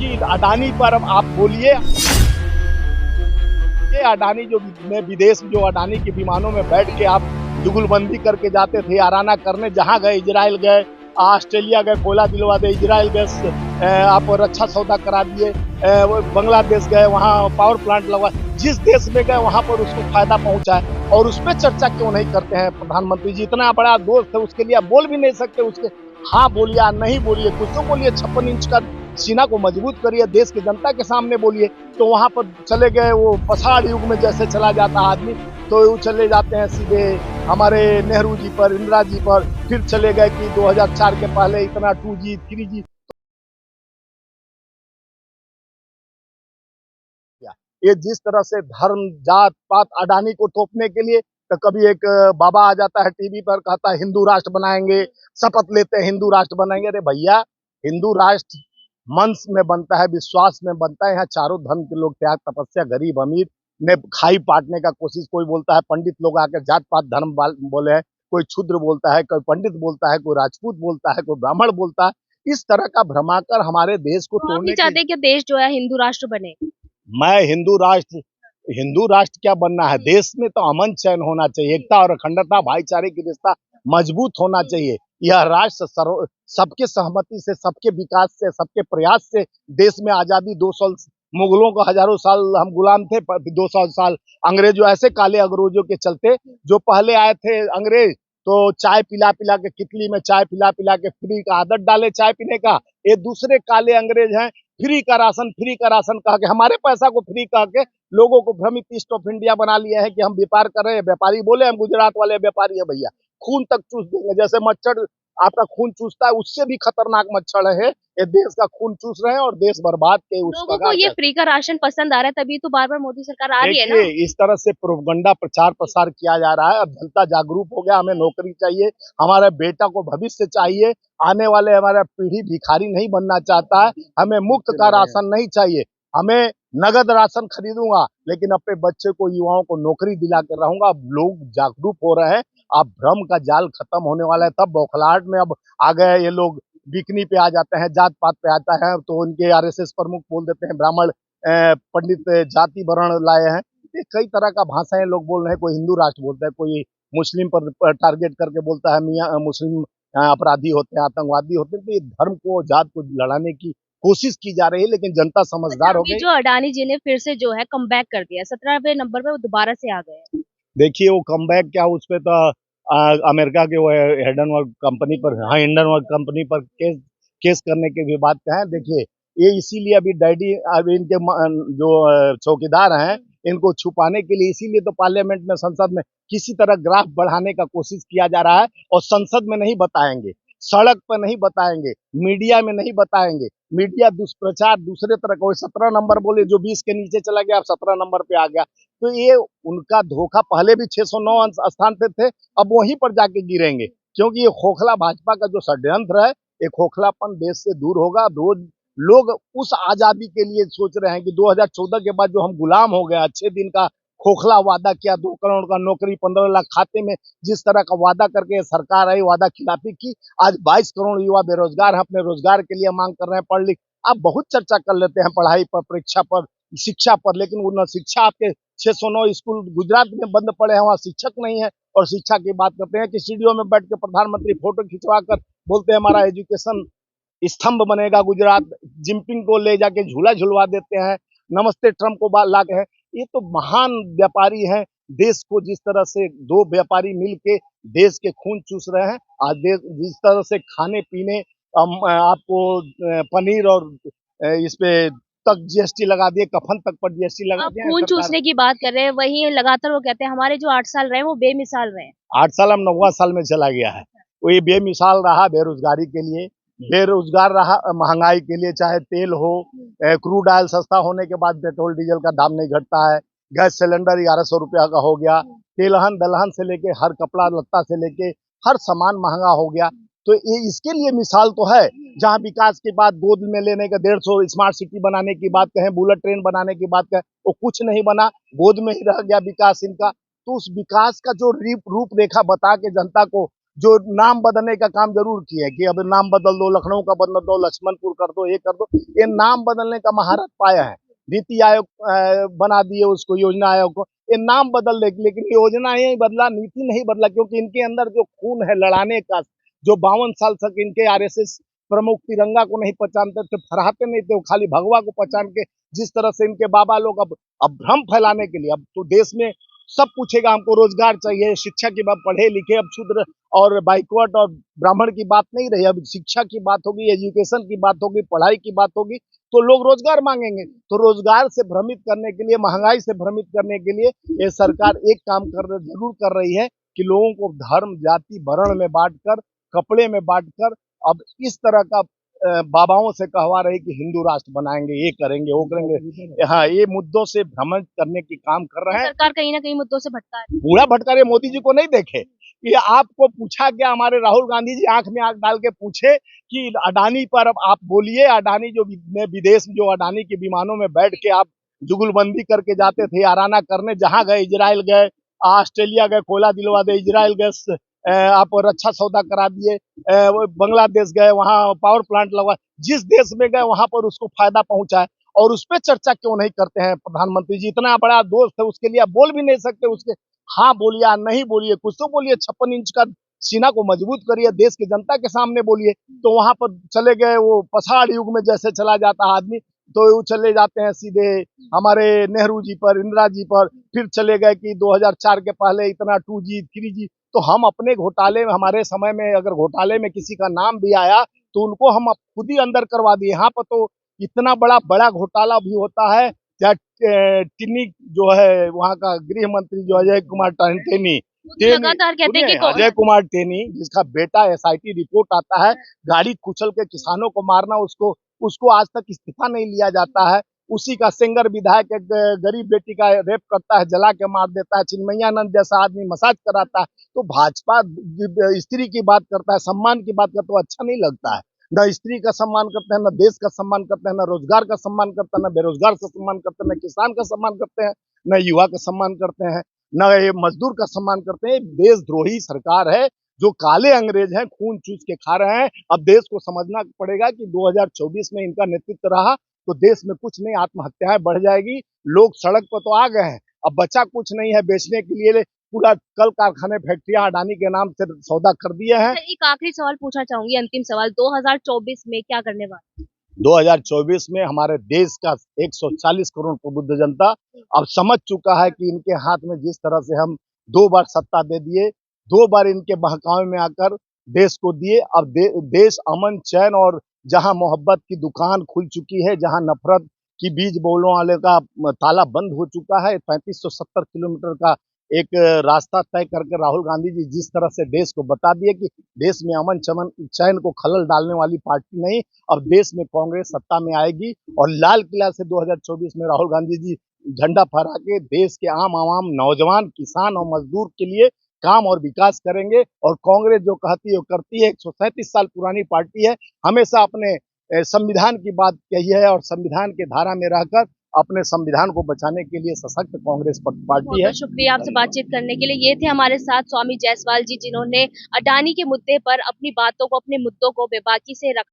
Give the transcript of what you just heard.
जी अडानी पर अब आप बोलिए, ये अडानी जो विदेश जो अडानी के विमानों में बैठ के आप जुगलबंदी करके जाते थे, याराना करने जहां गए, इजराइल गए, ऑस्ट्रेलिया गए, कोयला दिलवा दे, इजराइल गए, आप रक्षा सौदा करा दिए, बांग्लादेश गए, वहां पावर प्लांट लगवा, जिस देश में गए वहां पर उसको फायदा पहुंचा है और उस पर चर्चा क्यों नहीं करते हैं प्रधानमंत्री जी? इतना बड़ा दोस्त है, उसके लिए आप बोल भी नहीं सकते, उसके हाँ बोलिए या नहीं बोलिए, कुछ तो बोलिए, 56 इंच का सीना को मजबूत करिए, देश की जनता के सामने बोलिए। तो वहां पर चले गए, वो पछाड़ युग में जैसे चला जाता आदमी, तो वो चले जाते हैं सीधे हमारे नेहरू जी पर, इंदिरा जी पर, फिर चले गए कि 2004 के पहले इतना 2G 3G। ये जिस तरह से धर्म जात पात अडानी को थोपने के लिए, तो कभी एक बाबा आ जाता है टीवी पर, कहता है हिंदू राष्ट्र बनाएंगे, शपथ लेते हैं हिंदू राष्ट्र बनाएंगे। अरे भैया, हिंदू राष्ट्र मन में बनता है, विश्वास में बनता है। यहाँ चारों धर्म के लोग, त्याग तपस्या, गरीब अमीर ने खाई पाटने का कोशिश, कोई बोलता है, पंडित लोग आकर जात पात धर्म बोले हैं, कोई क्षुद्र बोलता है, कोई पंडित बोलता है, कोई राजपूत बोलता है, कोई ब्राह्मण बोलता है। इस तरह का भ्रमाकर हमारे देश को तो आप तोड़ने नहीं चाहते कि देश जो है हिंदू राष्ट्र बने? मैं हिंदू राष्ट्र क्या बनना है? देश में तो अमन चैन होना चाहिए, एकता और अखंडता, भाईचारे की रिश्ता मजबूत होना चाहिए। यह राष्ट्र सबके सहमति से, सबके विकास से, सबके प्रयास से देश में आजादी 200 मुगलों को हजारों साल हम गुलाम थे, 200 साल अंग्रेजों, ऐसे काले अंग्रेजों के चलते जो पहले आए थे अंग्रेज, तो चाय पिला पिला के, कितली में चाय पिला पिला के फ्री का आदत डाले चाय पीने का। ये दूसरे काले अंग्रेज हैं, फ्री का राशन कह के, हमारे पैसा को फ्री कह के लोगों को भ्रमित ईस्ट ऑफ इंडिया बना लिया है कि हम व्यापार कर रहे हैं। व्यापारी बोले हम गुजरात वाले व्यापारी है भैया, खून तक चूस देंगे। जैसे मच्छर आपका खून चूसता है, उससे भी खतरनाक मच्छर है ये, देश का खून चूस रहे हैं और देश बर्बाद के उस लोगों को ये फ्री का राशन पसंद आ रहा है, तभी तो बार बार मोदी सरकार आ रही है ना। इस तरह से प्रोपगंडा प्रचार प्रसार किया जा रहा है। अब जनता जागरूक हो गया, हमें नौकरी चाहिए, हमारे बेटा को भविष्य चाहिए, आने वाले हमारा पीढ़ी भिखारी नहीं बनना चाहता है, हमें मुफ्त का राशन नहीं चाहिए, हमें नगद राशन खरीदूंगा, लेकिन अपने बच्चे को, युवाओं को नौकरी दिला कर रहूंगा। अब लोग जागरूक हो रहे हैं, अब भ्रम का जाल खत्म होने वाला है। तब बौखलाहट में अब आ गए ये लोग, बिकनी पे आ जाते हैं, जात पात पे आता है तो उनके आरएसएस प्रमुख बोल देते हैं ब्राह्मण पंडित जाति वर्ण लाए हैं। ये कई तरह का भाषाएं लोग बोल रहे हैं, कोई हिंदू राष्ट्र बोलता है, कोई मुस्लिम पर टारगेट करके बोलता है मियाँ मुस्लिम अपराधी होते हैं, आतंकवादी होते हैं। तो ये धर्म को, जात को लड़ाने की कोशिश की जा रही है, लेकिन जनता समझदार हो गई। जो अडानी जी ने फिर से जो है कमबैक कर दिया, 17वें नंबर पे वो दोबारा से आ गए। देखिए वो कमबैक क्या, उस पे तो अमेरिका के वो हिंडनबर्ग कंपनी पर, हाँ हिंडनबर्ग कंपनी पर केस करने की भी बात कहें। देखिए ये इसीलिए अभी डैडी, अभी इनके जो चौकीदार हैं, इनको छुपाने के लिए, इसीलिए तो पार्लियामेंट में, संसद में किसी तरह ग्राफ बढ़ाने का कोशिश किया जा रहा है, और संसद में नहीं बताएंगे, सड़क पर नहीं बताएंगे, मीडिया में नहीं बताएंगे। मीडिया दुष्प्रचार दूसरे तरह का, 17 नंबर बोले, जो 20 के नीचे चला गया, अब 17 नंबर पे आ गया। तो ये उनका धोखा, पहले भी 609 स्थान पे थे, अब वहीं पर जाके गिरेंगे, क्योंकि ये खोखला भाजपा का जो षड्यंत्र है, ये खोखलापन देश से दूर होगा। रोज लोग उस आजादी के लिए सोच रहे हैं कि 2014 के बाद जो हम गुलाम हो गए, अच्छे दिन का खोखला वादा किया, 2 करोड़ का नौकरी, 15 लाख खाते में, जिस तरह का वादा करके सरकार आई, वादा खिलाफी की। आज 22 करोड़ युवा बेरोजगार हैं, अपने रोजगार के लिए मांग कर रहे हैं, पढ़ लिख। आप बहुत चर्चा कर लेते हैं पढ़ाई पर, परीक्षा पर, शिक्षा पर, लेकिन वो न शिक्षा, आपके 609 स्कूल गुजरात में बंद पड़े हैं, वहाँ शिक्षक नहीं है। और शिक्षा की बात करते हैं कि सीढ़ियों में बैठ के प्रधानमंत्री फोटो खिंचवा कर बोलते हैं हमारा एजुकेशन स्तंभ बनेगा गुजरात, जिनपिंग को ले जाके झूला झुलवा देते हैं, नमस्ते ट्रम्प को ला के है। ये तो महान व्यापारी हैं, देश को जिस तरह से 2 व्यापारी मिलके देश के खून चूस रहे हैं। आज देश जिस तरह से खाने पीने, आपको पनीर और इस पे तक जीएसटी लगा दिए, कफन तक पर जीएसटी लगा आप दिया खून सरकार। चूसने की बात कर रहे हैं, वहीं लगातार वो कहते हैं हमारे जो 8 साल रहे वो बेमिसाल रहे। 8 साल हम 9वां साल में चला गया है, वो ये बेमिसाल रहा बेरोजगारी के लिए, बेरोजगार रहा महंगाई के लिए, चाहे तेल हो, क्रूड ऑयल सस्ता होने के बाद पेट्रोल डीजल का दाम नहीं घटता है, गैस सिलेंडर 1100 रुपया का हो गया, तिलहन दलहन से लेके हर कपड़ा लत्ता से लेके हर सामान महंगा हो गया। तो ये इसके लिए मिसाल तो है, जहाँ विकास की बात गोद में लेने का 150 स्मार्ट सिटी बनाने की बात कहें, बुलेट ट्रेन बनाने की बात कहें, वो कुछ नहीं बना, गोद में ही रह गया विकास इनका। तो उस विकास का जो रूपरेखा बता के जनता को जो नाम बदलने का काम जरूर किए कि अब नाम बदल दो, लखनऊ का बदल दो, लक्ष्मणपुर कर दो, ये कर दो, ये नाम बदलने का महारत पाया है। नीति आयोग बना दिए उसको, योजना आयोग को, ये नाम बदल दे, लेकिन योजना ही बदला, नीति नहीं बदला, क्योंकि इनके अंदर जो खून है लड़ाने का, जो 52 साल तक इनके आरएसएस प्रमुख तिरंगा को नहीं पहचानते थे, फहराते नहीं थे, वो खाली भगवा को पहचान के जिस तरह से इनके बाबा लोग अब भ्रम फैलाने के लिए, अब तो देश में सब पूछेगा, हमको रोजगार चाहिए, शिक्षा की बात, पढ़े लिखे, अब शूद्र और बाइकवर्ड और ब्राह्मण की बात नहीं रही, अब शिक्षा की बात होगी, एजुकेशन की बात होगी, पढ़ाई की बात होगी, तो लोग रोजगार मांगेंगे। तो रोजगार से भ्रमित करने के लिए, महंगाई से भ्रमित करने के लिए ये सरकार एक काम जरूर कर रही है कि लोगों को धर्म, जाति, वर्ण में बांटकर, कपड़े में बांटकर, अब इस तरह का बाबाओं से कहवा रही कि हिंदू राष्ट्र बनाएंगे, ये करेंगे, वो करेंगे। हाँ, ये मुद्दों से भ्रमित करने की काम कर रहे हैं। सरकार कहीं ना कहीं मुद्दों से भटका है। पूरा भटका रहे, मोदी जी को नहीं देखे कि आपको पूछा गया, हमारे राहुल गांधी जी आंख में आंख डाल के पूछे कि अडानी पर अब आप बोलिए, अडानी जो विदेश, जो अडानी के विमानों में बैठ के आप जुगलबंदी करके जाते थे, याराना करने, जहां गए, इजराइल गए, ऑस्ट्रेलिया गए, कोयला दिलवा दे, इजराइल गए, आप रक्षा सौदा करा दिए, बांग्लादेश गए, वहां पावर प्लांट लगवा, जिस देश में गए वहां पर उसको फायदा पहुंचा है, और उस पर चर्चा क्यों नहीं करते हैं प्रधानमंत्री जी? इतना बड़ा दोस्त है, उसके लिए आप बोल भी नहीं सकते, उसके हाँ बोलिए, नहीं बोलिए, कुछ तो बोलिए, 56 इंच का सीना को मजबूत करिए, देश की जनता के सामने बोलिए। तो वहां पर चले गए, वो पछाड़ युग में जैसे चला जाता आदमी, तो वो चले जाते हैं सीधे हमारे नेहरू जी पर, इंदिरा जी पर, फिर चले गए कि 2004 के पहले इतना 2G 3G। तो हम अपने घोटाले में, हमारे समय में अगर घोटाले में किसी का नाम भी आया तो उनको हम खुद ही अंदर करवा दिए। यहाँ पर तो इतना बड़ा बड़ा घोटाला भी होता है, टिन्नी जो है वहाँ का गृह मंत्री जो अजय कुमार टेनी, लगातार कहते हैं कि अजय कुमार टेनी, जिसका बेटा एसआईटी रिपोर्ट आता है, गाड़ी कुचल के किसानों को मारना, उसको उसको आज तक इस्तीफा नहीं लिया जाता है। उसी का सेंगर विधायक एक गरीब बेटी का रेप करता है, जला के मार देता है, चिन्मयानंद जैसा आदमी मसाज कराता है। तो भाजपा स्त्री की बात करता है, सम्मान की बात करता है, तो अच्छा नहीं लगता है। न स्त्री का सम्मान करते हैं, न देश का सम्मान करते हैं, न रोजगार का सम्मान करते हैं, न बेरोजगार का सम्मान करते हैं, न किसान का सम्मान करते हैं, न युवा का सम्मान करते हैं, न ये मजदूर का सम्मान करते हैं। देशद्रोही सरकार है, जो काले अंग्रेज हैं, खून चूस के खा रहे हैं। अब देश को समझना पड़ेगा कि 2024 में इनका नेतृत्व रहा तो देश में कुछ नहीं, आत्महत्याएं बढ़ जाएगी, लोग सड़क पर तो आ गए हैं, अब बचा कुछ नहीं है बेचने के लिए। पूरा कल कारखाने, फैक्ट्रियां अडानी के नाम से सौदा कर दिए हैं। एक आखिरी सवाल पूछना चाहूंगी, अंतिम सवाल, 2024 में क्या करने वाले? 2024 में हमारे देश का 140 करोड़ प्रबुद्ध जनता अब समझ चुका है कि इनके हाथ में जिस तरह से हम 2 बार सत्ता दे दिए, 2 बार इनके बहकावे में आकर देश को दिए, अब देश अमन चैन, और जहां मोहब्बत की दुकान खुल चुकी है, जहां नफरत की बीज बोलने वाले का ताला बंद हो चुका है, 3570 किलोमीटर का एक रास्ता तय करके राहुल गांधी जी जिस तरह से देश को बता दिए कि देश में अमन चमन चैन को खलल डालने वाली पार्टी नहीं, अब देश में कांग्रेस सत्ता में आएगी, और लाल किला से 2024 में राहुल गांधी जी झंडा फहरा के देश के आम आवाम, नौजवान, किसान और मजदूर के लिए काम और विकास करेंगे। और कांग्रेस जो कहती है वो करती है, 137 साल पुरानी पार्टी है, हमेशा अपने संविधान की बात कही है, और संविधान के धारा में रहकर अपने संविधान को बचाने के लिए सशक्त कांग्रेस पार्टी है। शुक्रिया आपसे बातचीत करने के लिए। ये थे हमारे साथ स्वामी जायसवाल जी, जिन्होंने अडानी के मुद्दे पर अपनी बातों को, अपने मुद्दों को बेबाकी से रखा।